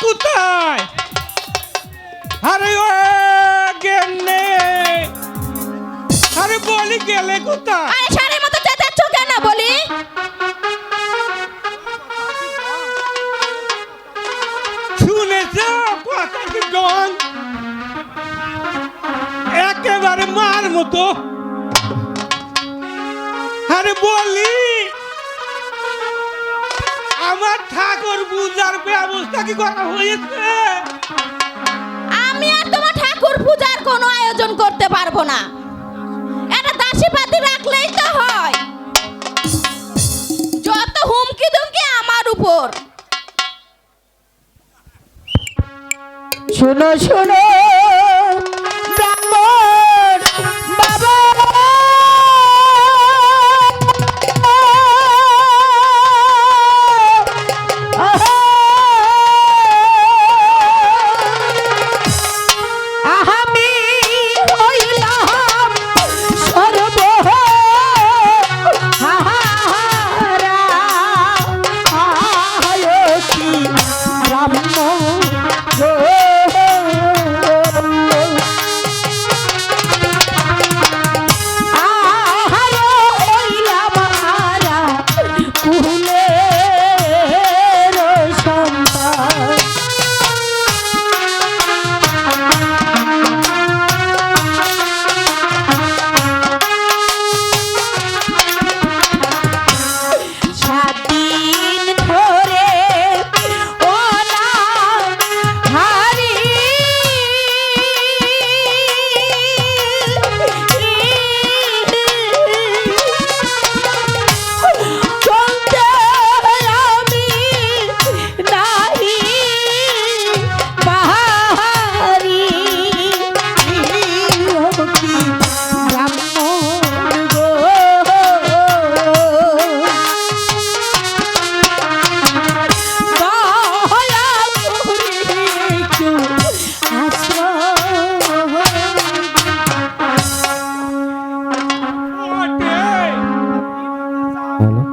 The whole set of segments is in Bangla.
কোথায়? আরে ও গেলে, আরে বলি গেলে কোথায়? আরে সারের মতো চেঁচাচ্ছ কেন বলি? শুনেছ কথা কি ডন? একেবারে মার মতো। আরে বলি আমার ঠাকুর পূজার ব্যবস্থা কি করা হয়েছে? আমি আর তোমার ঠাকুর পূজার কোনো আয়োজন করতে পারবো না। এটা দাসী পাতি রাখলেই তো হয়। যত হুমকি দুমকি আমার উপর। শোনো শোনো ব্রাহ্মণ বাবা, আমি হইলাম সর্বহারা আয়তি ব্রাহ্মণ গো।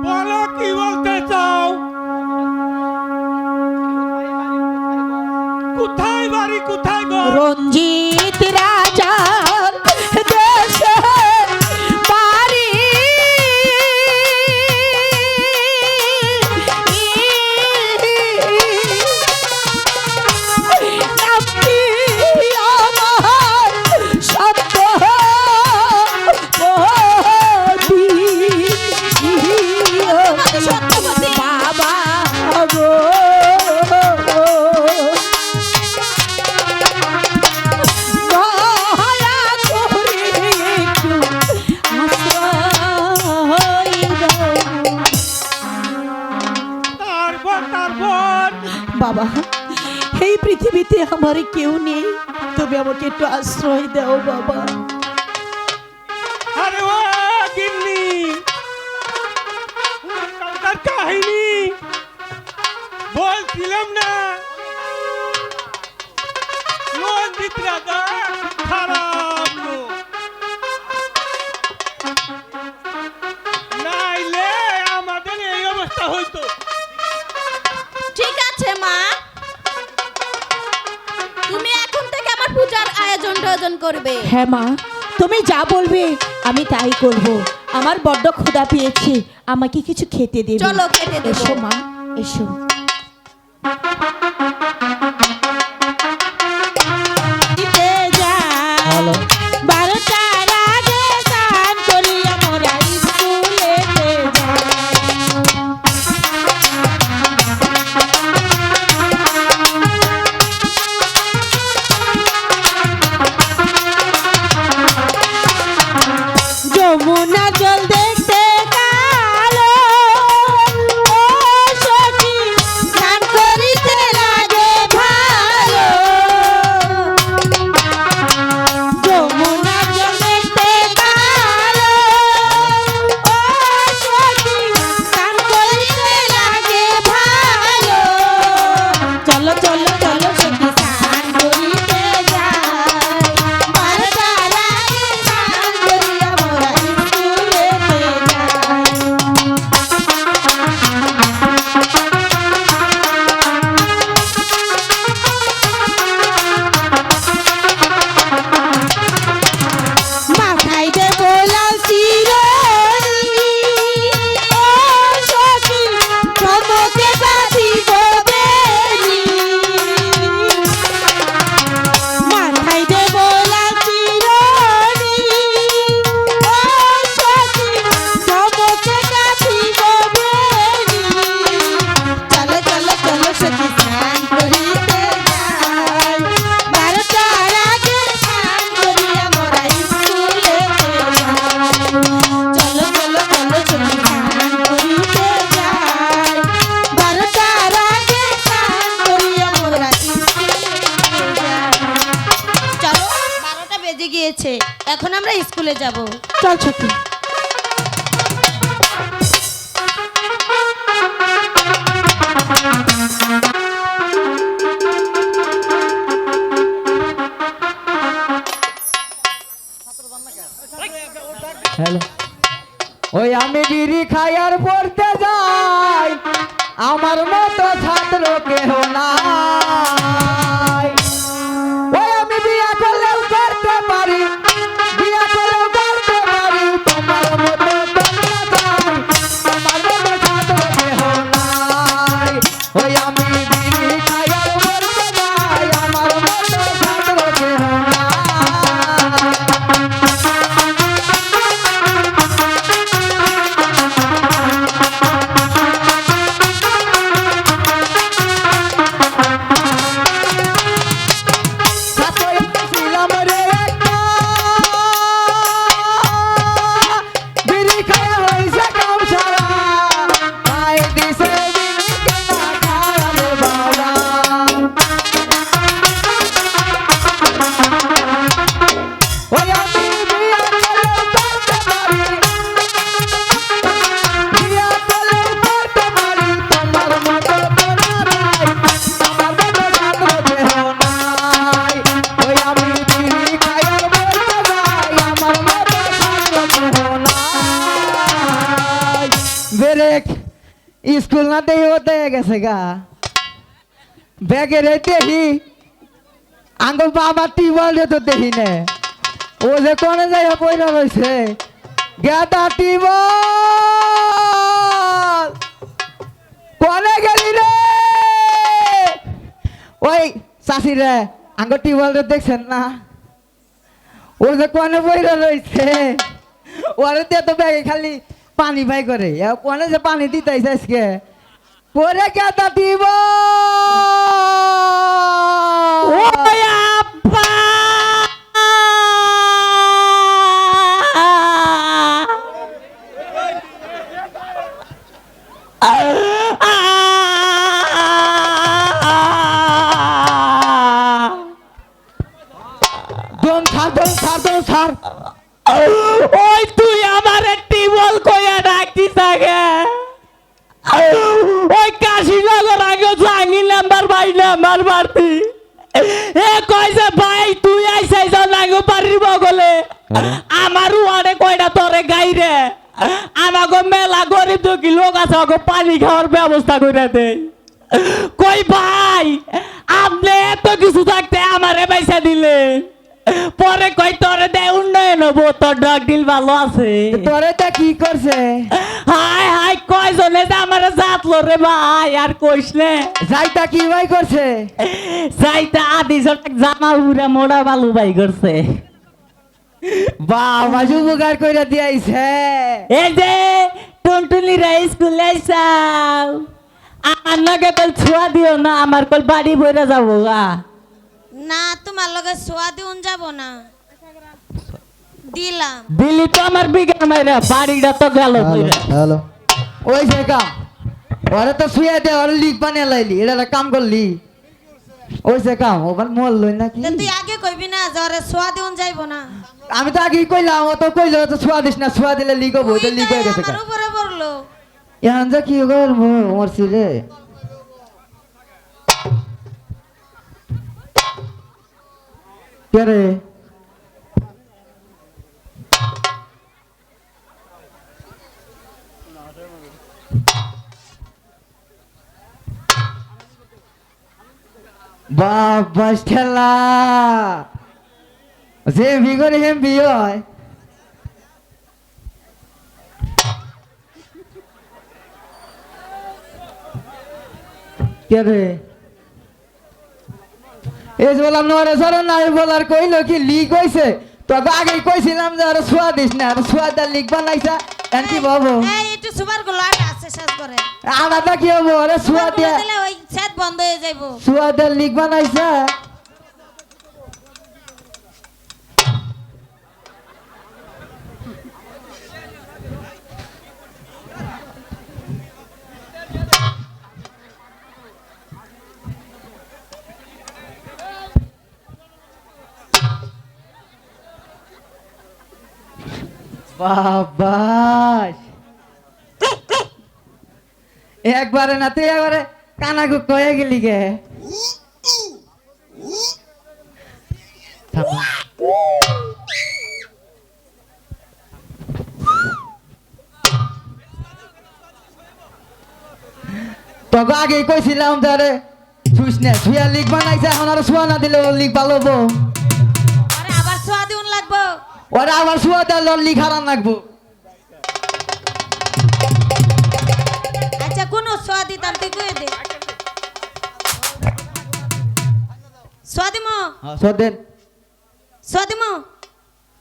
বলো কি বলতে চাও? কোথায় বাড়ি, কোথায় ঘর? রঞ্জিত রাজার দেশে বাড়ি, নামটি আমার সত্যবতী বাবা গো। বাবা, এই পৃথিবীতে আমার কেউ নেই, তবে আমাকে একটু আশ্রয় দাও বাবা। আরে ও গিন্নি, তার কাহিনী বলছিলাম না, রঞ্জিত রাজা খারাপ লোক, নাইলে আমাদের এই অবস্থা হইতো। ঠিক আছে মা, তুমি এখন থেকে আমার পূজার আয়োজন করবে। হ্যাঁ মা, তুমি যা বলবে আমি তাই করব। আমার বড্ড ক্ষুধা পেয়েছে, আমাকে কিছু খেতে দেবে। চলো খেতে দেব। এসো মা, এসো। হ্যালো, বারোটার আগে স্নান করি আমরা স্কুলেতে যাই। যমুনা জল দেখতে কালো, ও সখী স্নান করিতে লাগে ভালো। যমুনা জল দেখতে কালো, ও সখী স্নান করিতে লাগে ভালো। চলো চলো চলো সখী স্নান করিতে যাই, বারোটার আগে স্নান করি আমরা স্কুলেতে যাই। গিয়েছে, এখন আমরা স্কুলে যাব। চল ছোটি। হ্যালো, ওই আমি বিড়ি খাই আর পড়তে যাই, আমার মতো ছাত্র কেহ নাই। ওই আমি বিয়া করলেও করতে পারি, বিয়া করলেও করতে পারি, তোমার মতো তোমরা চাই, আমার মতো ছাত্র কেহ নাই। ওই আমি বিড়ি খাই আর পড়তে যাই, আমার মতো ছাত্র কেহ নাই। স্কুল না দেহি হতে গেছে গা ব্যাগে রে দেহি আঙ্গুল বাবা টিবল তো দেহি নে ও যে কোনে যাই পয়রা রইছে গেদা টিবল কোনে গেলি রে ওই চাষি রে আঙ্গুল টিবল রে দেখছেন না ও যে কোনে পয়রা রইছে ওরে তে তো ব্যাগে খালি পানি ভাই করে কোনে যে পানি দিতেছে আজকে পরে কেটা দিব ওই তুই আমার টিবল কইয়া ডাকতিস আগে ওই কাশীনগর আগে জানি নাম্বার ভাই নাম্বার মারতি এ কইছে ভাই তুই আইসাই যাও নাগো বাড়ির বগলে আমারও অনেক কয়টা তোরে গাইরে আমাগো মেলা গরিব দুঃখী লোক আছে ওগো পানি খাওয়ার ব্যবস্থা করে দে কই ভাই আপনি এত কিছু থাকতে আমারে পয়সা দিলে পরে কই তোরে দে উন্নয়ন হবো তোর ড্রাগ ডিল ভালো আছে তোরে তা কি করছে হাই হাই কয়জনে যে আমারে জাতলো রে ভাই আর কইস নে যাইতা কি ভাই করছে যাইতা আদি জটক জামাল পুরা মোড়া বালু ভাই করছে বাবা উপকার কইরা দিয়াইছে এই যে টুনটুনি রে স্কুলে যাও আমার লগে কল ছোয়া দিও না আমার কল বাড়ি বইরা যাবো গা না তোমার লগে সোয়া দিউন যাব না দিলাম দিলি তো আমার বিঘা মাইরা বাড়িটা তো গেল কইরা হ্যালো ওই যে কাম ওরে তো শুয়ে দে ওরে লিখ বানিয়ে লাইলি এটা কাম করলি ওই যে কাম ওখান মল লই নাকি তা তুই আগে কইবি না জরে সোয়া দিউন যাইব না আমি তো আগে কইলাম ও তো কইলো তো ছোয়া দিস না ছোয়া দিলে লিখ হবো তো লিখ হয়ে গেছে আমার উপরে পড়লো এখন যা কি করবো মরছি রে কে রে বাবা খেলা যে বিগরে হেম বিয়ে হয় কে রে এই বললাম নরে সরে নাই বলার কইলো কি লিক হইছে তোকে আগে কইছিলাম যে আরে সোয়া দিস না আরে সোয়া দা লিক বানাইছা এন কি বাবু এই একটু সুপার গুলো আর আছে শেষ করে আলাদা কি হবো আরে সোয়া দিয়া দিলে ওই সেট বন্ধ হয়ে যাইবো সোয়া দা লিক বানাইছা বাবাস একবারে না তুই একবারে কানাকু কয়ে গেলি গে তোকে আগে কইছিলাম তারে শুইস না শুয়া লিখ বানাইছে এখন আর শুয়া না দিলে লিখ ভালো হবো আরে আবার সোয়া দিউন লাগবো ওরা আবার শুয়া দিলে লিখ হারান লাগবো আচ্ছা কোন সোয়া দিতাম তুই কই দে সোয়া দিমু সদেন সোয়া দিমু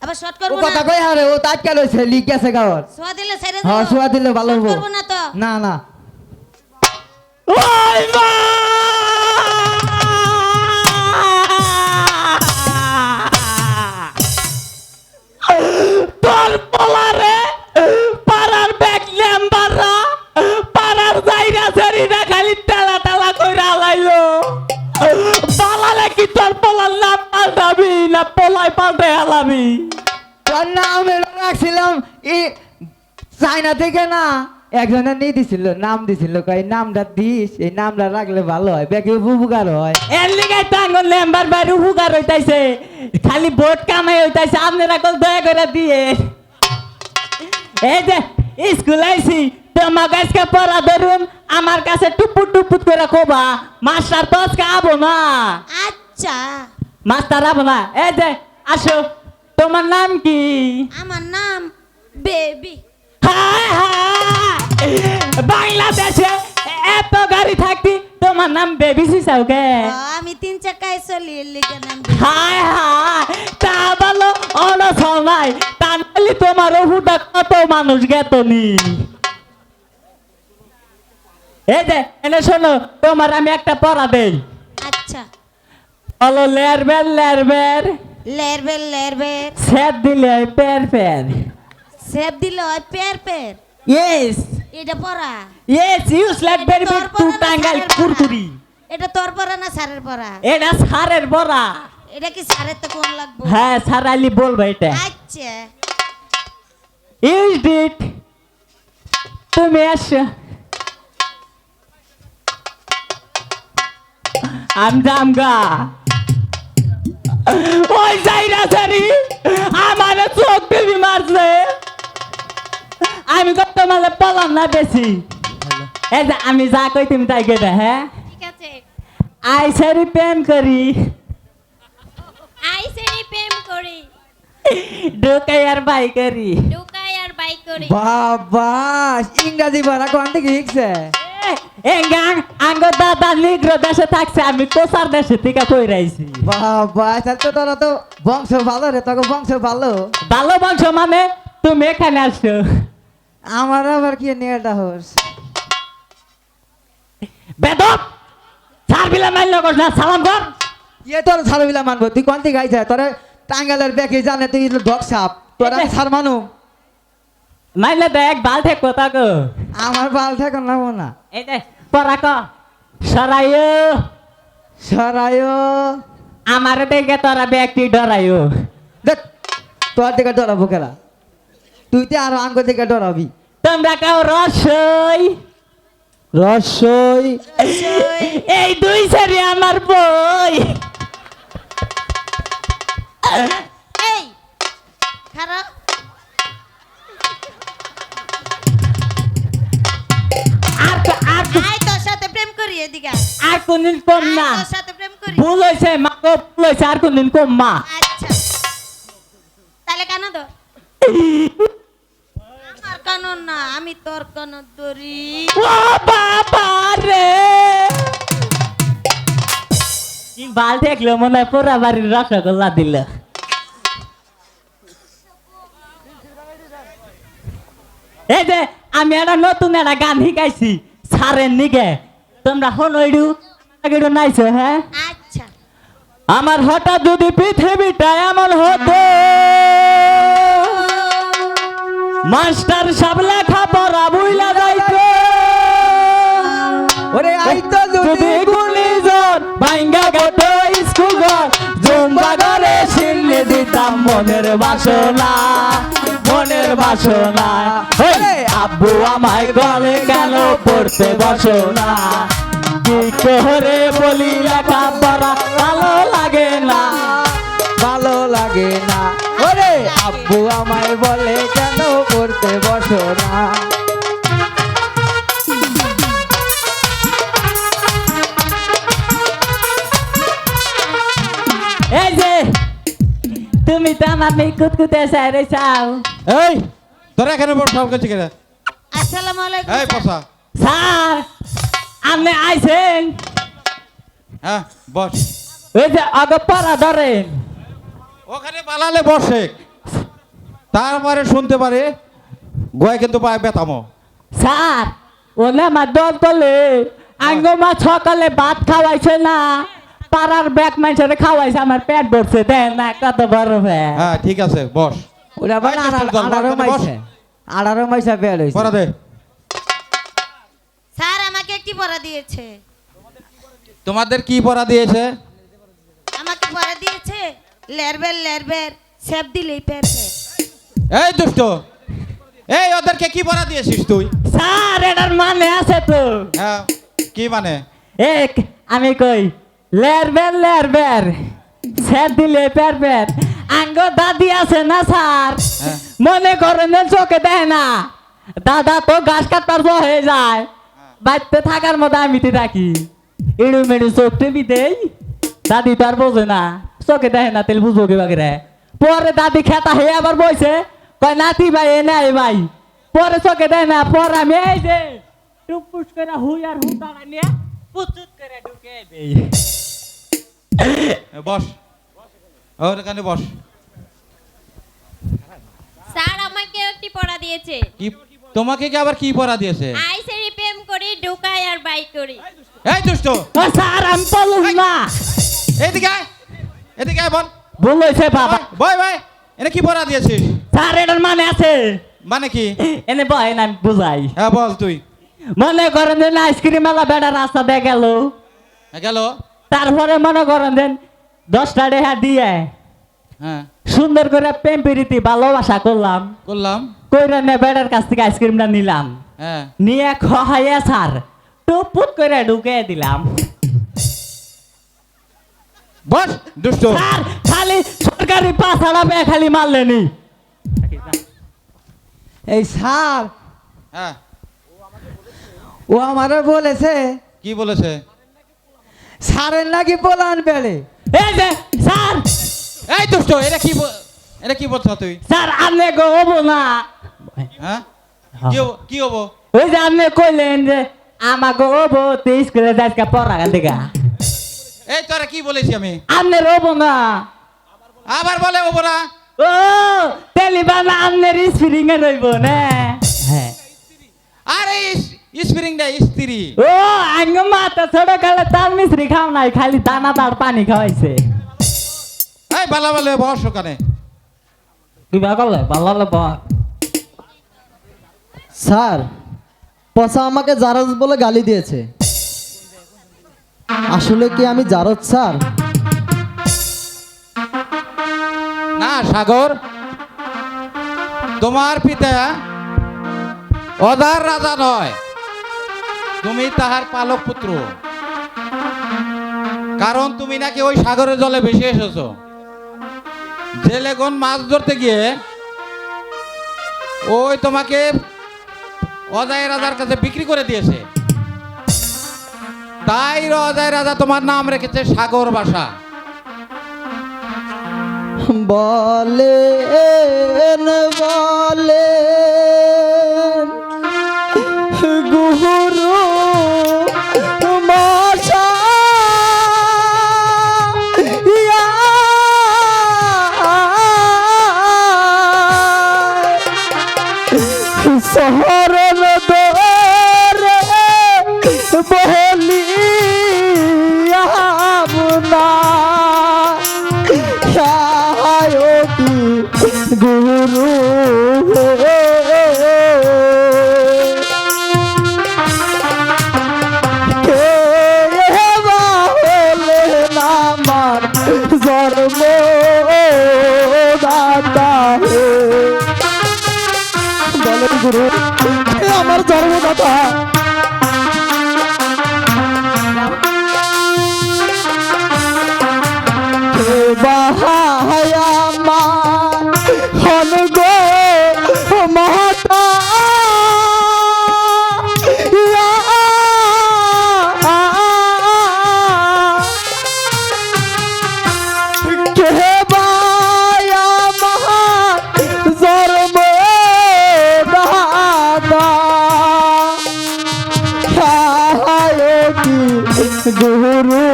আবার শর্ট ও করব কথা না কই হারে ও তাটকা লইছে লিখ গেছে গাওয়ার সোয়া দিলে সাইরে হ্যাঁ শুয়া দিলে ভালো হবো করব না তো না না ওই মা তোর পোলারে পাড়ার ব্যাগ লেম্বাররা পাড়ার জায়গা সেরিনা খালি টালা টালা কইরা আলাইলো পালালে কি তোর পোলার নাম পাল্টাবি না পোলাই পাল্টে হালাবি তোর নাম রাখছিলাম চাইনা থেকে না একজনের নিয়ে দিছিল নাম দিছিল কই নামটা দিস এই নামটা রাখলে ভালো হয় বেকে উপকার হয় এর লিগে টাঙ্গন লেম্বার বাইরে উপকার হইতাইছে খালি ভোট কামাই হইতাইছে আপনারা কল দয়া করে দিয়ে এই যে স্কুল আইছি তোমার কাছে পড়া ধরুন আমার কাছে টুপুট টুপুট করে কোবা মাস্টার তো আজকে আবো না আচ্ছা মাস্টার আবো না এই যে আসো তোমার নাম কি আমার নাম বেবি হায় হায় বাংলাদেশে এত গাড়ি থাকতি তোমার নাম বেবি সিসাও কে আমি 3 চাকায় চলি এর লিগে নাম বেবি। হায় হায় তা বলো অনসল নাই তা নাহলে তোমার ওহুটা কত মানুষ গেতনি এই যে এনে শোনো তোমার আমি একটা পড়া দেই আচ্ছা বলো লেরবের লেরবের লেরবের লেরবের সেট দিলে পের পের সেব দিল পের পের ইয়েস এটা পড়া ইয়েস ইউজ লেট বেরি তোর টু পড়া না টাঙ্গাইল স্যারের পড়া? কুরকুরি এটা তোর পড়া না স্যারের পড়া এটা সারের বড়া এটা কি স্যারের তো কোন লাগবো হ্যাঁ স্যার আলি বলবো এটা আচ্ছা ইউজ ইট তুমি আসো আমজামগা ওই যাইরা সারি আমার চোখ টিভি মারছে আমি কত মালে পলাম না বেশি এই যে আমি যা কই তুমি তাই গেবে হ্যাঁ ঠিক আছে আই সারি প্রেম করি আইসেনি প্রেম করি ঢোকাই আর বাই করি ঢুকাই আর বাইক করি বাবা ইংরাজি বলা কোন থেকে শিখছে এঙ্গাং আঙ্গ দাদা নিগ্রো দেশে থাকছে আমি কোসার দেশে থেকে কই রাইছি বাবা তাহলে তো তোরা তো বংশ ভালো রে তোকে বংশ ভালো ভালো বংশ মানে তুমি এখানে আসছো আমার আবার কি নিয়ে এটা হোস বেদব সার বিলা মাইল কর না সালাম কর ইয়ে তোর ছাড়বিলা মানবো তুই কোন থেকে আইছা তোরা টাঙ্গালের ব্যাগে জানে তুই ডক সাপ তোরা আমি ছাড় মানু মাইলে দেখ বাল ঠেক কথা গো আমার বাল ঠেক নামো না এই যে পড়া ক সরাইও সরায় আমার দেখে তোরা ব্যক্তি ডরাইও দেখ তোর দিকে ডরাবো কেলা তুই তো আরো আঙ্গ দিকে ডরাবি তোমরা কেউ রসই রসই এই দুই সারি আমার বই এই খারাপ আর আই তোর সাথে প্রেম করি এদিকে আয়। আর কোনদিন কম না তোর সাথে প্রেম করি ভুল হয়েছে মা গো, ভুল হয়েছে আর কোনদিন কম মা আচ্ছা তাহলে কেন দো আমার কেন না আমি তোর কেন ধরি ও বাবা রে কি বাল দেখলো মনে হয় পুরা বাড়ির রসগোল্লা দিল এই যে আমি একটা নতুন একটা গান শিখাইছি সারের নিগে তোমরা হনইডু আগেডু নাইছো হ্যাঁ আচ্ছা আমার হঠাৎ যদি পৃথিবীটা এমন হতো মাস্টার সব লেখা পড়া বুইলা যাইতো ওরে আই তো যদি গুলিজন ভাঙ্গা গেত স্কুল ঘর জুম্বা ঘরে শিল্লে দিতাম মনের বাসনা মনের বাসো না ওরে আব্বু আমায় বলে কেন পড়তে বসো না কি করে বলি লেখা পড়া ভালো লাগে না ভালো লাগে না ওরে আব্বু আমায় বলে কেন পড়তে বসো না এই যে তুমি তো আমার মেয়ে কুতকুতে সাইরে চাও এই তোরা এখানে বসাও কাছে কেন আসসালামু আলাইকুম এই বসা স্যার আপনি আইছেন হ্যাঁ বস ওই যে আগে পড়া ধরেন ওখানে বালালে বসে তারপরে শুনতে পারে গয় কিন্তু পায় বেতামো স্যার ওলে আমার দল করলে আঙ্গমা সকালে ভাত খাওয়াইছে না পাড়ার ব্যাগ মানুষের খাওয়াইছে আমার পেট ভরছে দেন না কত বড় পেট হ্যাঁ ঠিক আছে বস ওরা বলে এই তো দল, আড়ারো বস। মাইছে আড়ারো মাইছে বের হইছে পড়া দে স্যার আমাকে একটি পড়া দিয়েছে তোমাদের কি পড়া দিয়েছে আমাকে পড়া দিয়েছে লেরবের সেব দিলেই পেরবে এই দুষ্ট এই ওদেরকে কি পড়া দিয়েছিস তুই স্যার এটার মানে আছে তো হ্যাঁ কি মানে এক আমি কই লেরবের স্যার দিলে পেরবের আঙ্গ দাদি আছে না স্যার হ্যাঁ। মনে করেন যে চোখে দেয় না দাদা তো ঘাস কাটবার হয়ে যায় বাড়িতে থাকার মতো আমি তো থাকি ইড়ু মেড়ু চোখ টেপি দেই দাদি তো আর বোঝে না চোখে দেয় না তেল বুঝবো কি বাগেরে পরে দাদি খেতা হয়ে আবার বইছে কয় নাতি ভাই এ নাই ভাই পরে চোখে দেয় না পরে আমি এই যে টুপুস করে হুই আর হু দাঁড়া নিয়ে পুচুত করে ঢুকে দেই এ, বস ওখানে বস স্যার আমাকে একটি পড়া দিয়েছে কি তোমাকে কি আবার কি পড়া দিয়েছে আইসেরি প্রেম করি ঢুকাই আর বাই করি এই দুষ্ট ও স্যার আমি বলুন না এদিকে আয় এদিকে আয় বল বলেছে বাবা বয় ভাই এনে কি পড়া দিয়েছিস স্যার এটার মানে আছে মানে কি এনে বয় না আমি বুঝাই হ্যাঁ বল তুই মনে করেন যে আইসক্রিম মেলা বেড়া রাস্তা দিয়ে গেল গেল তারপরে মনে করেন যে 10টা টাকা দিয়ে হ্যাঁ সুন্দর করে প্রেম প্রীতি ভালোবাসা করলাম করলাম কইরা নে বেড়ার কাছ থেকে আইসক্রিমটা নিলাম হ্যাঁ নিয়ে খাইয়া স্যার টুপুট করে ঢুকে দিলাম বস দুষ্ট স্যার খালি সরকারি পাছাড়া পেয়ে খালি মারলেনি এই স্যার হ্যাঁ ও আমারে বলেছে কি বলেছে স্যারের নাকি বলান বেড়ে এই যে স্যার এই দুষ্ট এটা কি বলছ তুই স্যার আপনি গো হবো না হ্যাঁ কি হবো ওই যে আপনি কইলেন যে আমাকে হবো তুই স্কুলে যাইকা পড়া দেখা এই তোরা কি বলেছি আমি আপনি হবো না আবার বলে হবো না ও তেলিবানা আপনার স্প্রিং এ রইব না হ্যাঁ আরে স্প্রিংটা স্ত্রী ও আঙ্গ মাথা ছোট কালে তার মিস্ত্রি খাও নাই খালি দানা তার পানি খাওয়াইছে এই বালা বলে বস ওখানে কিবা করলে ভালো স্যার পচা আমাকে জারজ বলে গালি দিয়েছে আসলে কি আমি জারজ স্যার না সাগর তোমার পিতা অদার রাজা নয় তুমি তাহার পালক পুত্র কারণ তুমি নাকি ওই সাগরের জলে ভেসে এসেছো জেলেগন মাছ ধরতে গিয়ে ওই তোমাকে অজয় রাজার কাছে বিক্রি করে দিয়েছে তাই অজয় রাজা তোমার নাম রেখেছে সাগর ভাষা বলেন বলেন গুরু শহরের দরে বলি আমনা গুরু কথা বাহায়া মা হন গো মহতা কে বায়া মহা জন্ম দাদা গুরু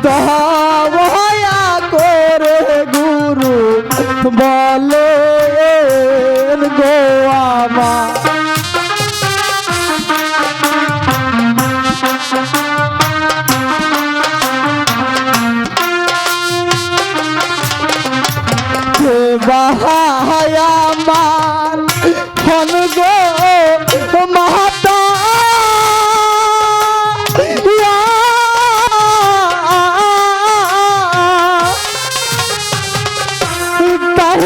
দয়া করে গুরু বলেন গো আমার বাহায়া মান হন গো মাতা তার